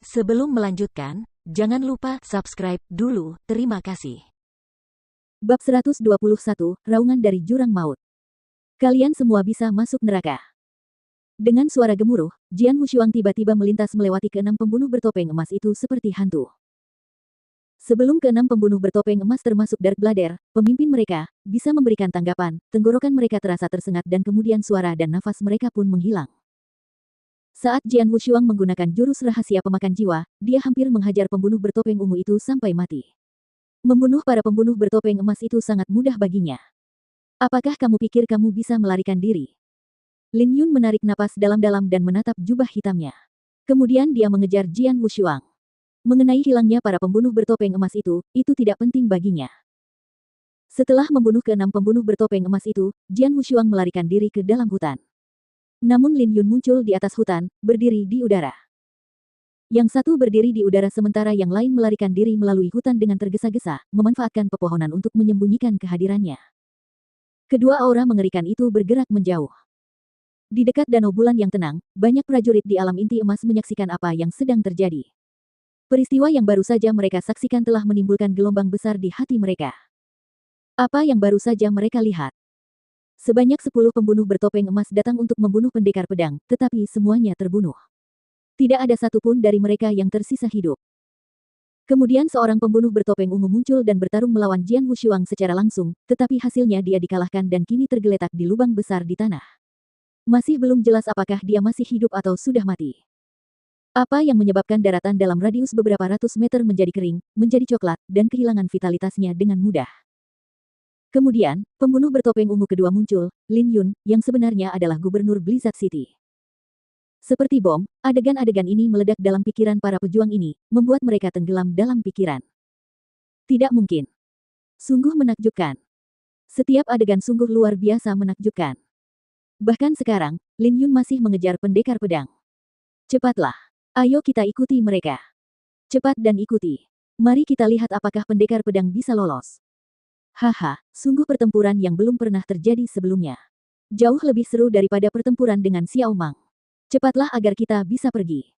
Sebelum melanjutkan, jangan lupa subscribe dulu, terima kasih. Bab 121, Raungan dari Jurang Maut. Kalian semua bisa masuk neraka. Dengan suara gemuruh, Jian Wushuang tiba-tiba melintas melewati keenam pembunuh bertopeng emas itu seperti hantu. Sebelum keenam pembunuh bertopeng emas termasuk Dark Blader, pemimpin mereka, bisa memberikan tanggapan, tenggorokan mereka terasa tersengat dan kemudian suara dan nafas mereka pun menghilang. Saat Jian Wushuang menggunakan jurus rahasia pemakan jiwa, dia hampir menghajar pembunuh bertopeng ungu itu sampai mati. Membunuh para pembunuh bertopeng emas itu sangat mudah baginya. Apakah kamu pikir kamu bisa melarikan diri? Lin Yun menarik napas dalam-dalam dan menatap jubah hitamnya. Kemudian dia mengejar Jian Wushuang. Mengenai hilangnya para pembunuh bertopeng emas itu tidak penting baginya. Setelah membunuh keenam pembunuh bertopeng emas itu, Jian Wushuang melarikan diri ke dalam hutan. Namun Lin Yun muncul di atas hutan, berdiri di udara. Yang satu berdiri di udara sementara yang lain melarikan diri melalui hutan dengan tergesa-gesa, memanfaatkan pepohonan untuk menyembunyikan kehadirannya. Kedua aura mengerikan itu bergerak menjauh. Di dekat danau bulan yang tenang, banyak prajurit di alam inti emas menyaksikan apa yang sedang terjadi. Peristiwa yang baru saja mereka saksikan telah menimbulkan gelombang besar di hati mereka. Apa yang baru saja mereka lihat? Sebanyak 10 pembunuh bertopeng emas datang untuk membunuh pendekar pedang, tetapi semuanya terbunuh. Tidak ada satupun dari mereka yang tersisa hidup. Kemudian seorang pembunuh bertopeng ungu muncul dan bertarung melawan Jian Wushuang secara langsung, tetapi hasilnya dia dikalahkan dan kini tergeletak di lubang besar di tanah. Masih belum jelas apakah dia masih hidup atau sudah mati. Apa yang menyebabkan daratan dalam radius beberapa ratus meter menjadi kering, menjadi coklat, dan kehilangan vitalitasnya dengan mudah. Kemudian, pembunuh bertopeng ungu kedua muncul, Lin Yun, yang sebenarnya adalah gubernur Blizzard City. Seperti bom, adegan-adegan ini meledak dalam pikiran para pejuang ini, membuat mereka tenggelam dalam pikiran. Tidak mungkin. Sungguh menakjubkan. Setiap adegan sungguh luar biasa menakjubkan. Bahkan sekarang, Lin Yun masih mengejar pendekar pedang. Cepatlah. Ayo kita ikuti mereka. Cepat dan ikuti. Mari kita lihat apakah pendekar pedang bisa lolos. Haha, sungguh pertempuran yang belum pernah terjadi sebelumnya. Jauh lebih seru daripada pertempuran dengan Xiao Mang. Cepatlah agar kita bisa pergi.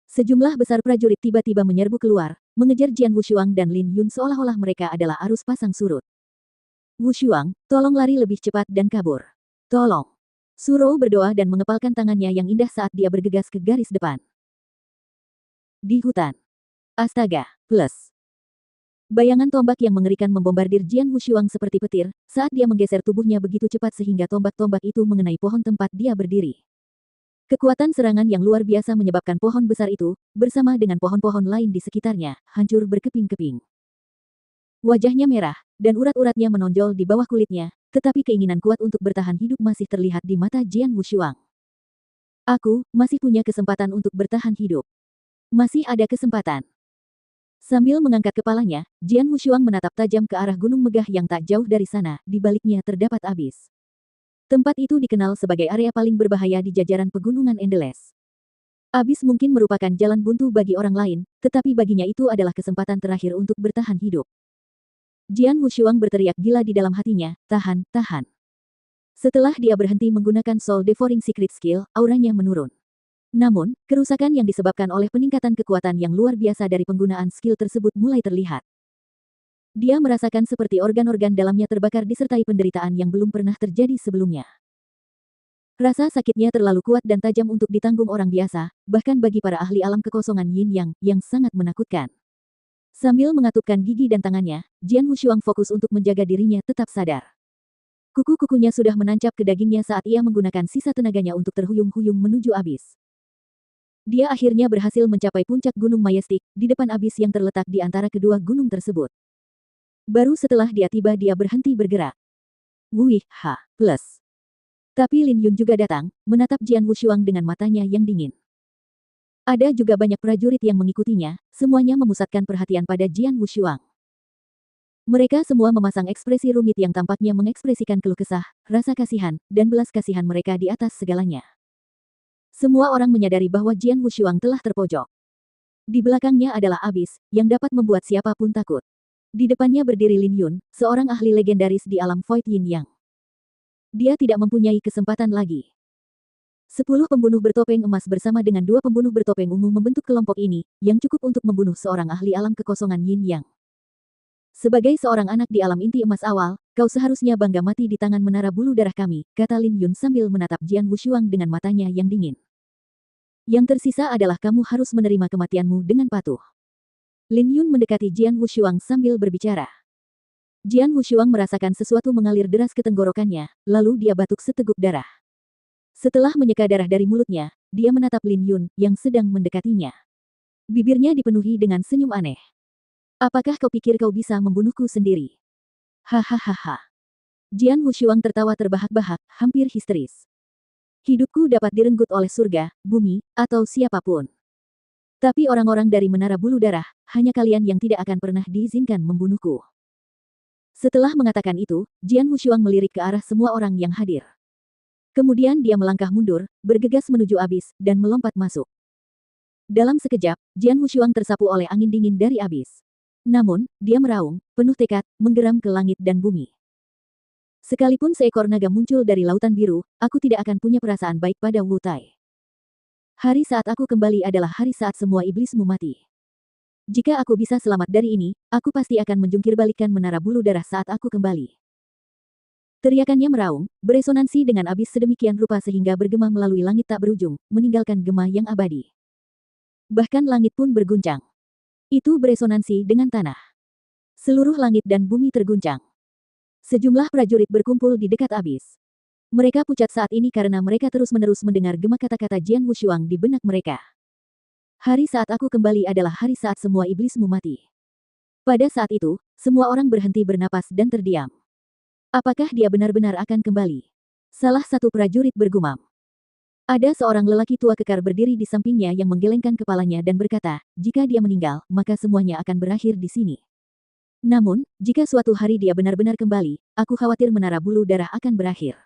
Sejumlah besar prajurit tiba-tiba menyerbu keluar, mengejar Jian Wushuang dan Lin Yun seolah-olah mereka adalah arus pasang surut. Wushuang, tolong lari lebih cepat dan kabur. Tolong. Surou berdoa dan mengepalkan tangannya yang indah saat dia bergegas ke garis depan. Di hutan. Astaga, plus. Bayangan tombak yang mengerikan membombardir Jian Wushuang seperti petir, saat dia menggeser tubuhnya begitu cepat sehingga tombak-tombak itu mengenai pohon tempat dia berdiri. Kekuatan serangan yang luar biasa menyebabkan pohon besar itu, bersama dengan pohon-pohon lain di sekitarnya, hancur berkeping-keping. Wajahnya merah, dan urat-uratnya menonjol di bawah kulitnya, tetapi keinginan kuat untuk bertahan hidup masih terlihat di mata Jian Wushuang. Aku masih punya kesempatan untuk bertahan hidup. Masih ada kesempatan. Sambil mengangkat kepalanya, Jian Wushuang menatap tajam ke arah gunung megah yang tak jauh dari sana, di baliknya terdapat abis. Tempat itu dikenal sebagai area paling berbahaya di jajaran pegunungan Endeles. Abis mungkin merupakan jalan buntu bagi orang lain, tetapi baginya itu adalah kesempatan terakhir untuk bertahan hidup. Jian Wushuang berteriak gila di dalam hatinya, tahan, tahan. Setelah dia berhenti menggunakan Soul Devouring Secret Skill, auranya menurun. Namun, kerusakan yang disebabkan oleh peningkatan kekuatan yang luar biasa dari penggunaan skill tersebut mulai terlihat. Dia merasakan seperti organ-organ dalamnya terbakar disertai penderitaan yang belum pernah terjadi sebelumnya. Rasa sakitnya terlalu kuat dan tajam untuk ditanggung orang biasa, bahkan bagi para ahli alam kekosongan Yin Yang, yang sangat menakutkan. Sambil mengatupkan gigi dan tangannya, Jian Wushuang fokus untuk menjaga dirinya tetap sadar. Kuku-kukunya sudah menancap ke dagingnya saat ia menggunakan sisa tenaganya untuk terhuyung-huyung menuju abis. Dia akhirnya berhasil mencapai puncak Gunung Majestic, di depan abis yang terletak di antara kedua gunung tersebut. Baru setelah dia tiba dia berhenti bergerak. Wih, plus. Tapi Lin Yun juga datang, menatap Jian Wushuang dengan matanya yang dingin. Ada juga banyak prajurit yang mengikutinya, semuanya memusatkan perhatian pada Jian Wushuang. Mereka semua memasang ekspresi rumit yang tampaknya mengekspresikan keluh kesah, rasa kasihan, dan belas kasihan mereka di atas segalanya. Semua orang menyadari bahwa Jian Wushuang telah terpojok. Di belakangnya adalah abis, yang dapat membuat siapapun takut. Di depannya berdiri Lin Yun, seorang ahli legendaris di alam Void Yin Yang. Dia tidak mempunyai kesempatan lagi. 10 pembunuh bertopeng emas bersama dengan 2 pembunuh bertopeng ungu membentuk kelompok ini, yang cukup untuk membunuh seorang ahli alam kekosongan Yin Yang. Sebagai seorang anak di alam inti emas awal, kau seharusnya bangga mati di tangan menara bulu darah kami, kata Lin Yun sambil menatap Jian Wushuang dengan matanya yang dingin. Yang tersisa adalah kamu harus menerima kematianmu dengan patuh. Lin Yun mendekati Jian Wushuang sambil berbicara. Jian Wushuang merasakan sesuatu mengalir deras ke tenggorokannya, lalu dia batuk seteguk darah. Setelah menyeka darah dari mulutnya, dia menatap Lin Yun yang sedang mendekatinya. Bibirnya dipenuhi dengan senyum aneh. Apakah kau pikir kau bisa membunuhku sendiri? Hahaha. Jian Wushuang tertawa terbahak-bahak, hampir histeris. Hidupku dapat direnggut oleh surga, bumi, atau siapapun. Tapi orang-orang dari Menara Bulu Darah, hanya kalian yang tidak akan pernah diizinkan membunuhku. Setelah mengatakan itu, Jian Wushuang melirik ke arah semua orang yang hadir. Kemudian dia melangkah mundur, bergegas menuju abis, dan melompat masuk. Dalam sekejap, Jian Wushuang tersapu oleh angin dingin dari abis. Namun, dia meraung, penuh tekad, menggeram ke langit dan bumi. Sekalipun seekor naga muncul dari lautan biru, aku tidak akan punya perasaan baik pada Wu Tai. Hari saat aku kembali adalah hari saat semua iblismu mati. Jika aku bisa selamat dari ini, aku pasti akan menjungkirbalikkan Menara Bulu Darah saat aku kembali. Teriakannya meraung, beresonansi dengan abis sedemikian rupa sehingga bergema melalui langit tak berujung, meninggalkan gema yang abadi. Bahkan langit pun berguncang. Itu beresonansi dengan tanah. Seluruh langit dan bumi terguncang. Sejumlah prajurit berkumpul di dekat abis. Mereka pucat saat ini karena mereka terus-menerus mendengar gema kata-kata Jian Wushuang di benak mereka. Hari saat aku kembali adalah hari saat semua iblismu mati. Pada saat itu, semua orang berhenti bernapas dan terdiam. Apakah dia benar-benar akan kembali? Salah satu prajurit bergumam. Ada seorang lelaki tua kekar berdiri di sampingnya yang menggelengkan kepalanya dan berkata, jika dia meninggal, maka semuanya akan berakhir di sini. Namun, jika suatu hari dia benar-benar kembali, aku khawatir Menara Bulu Darah akan berakhir.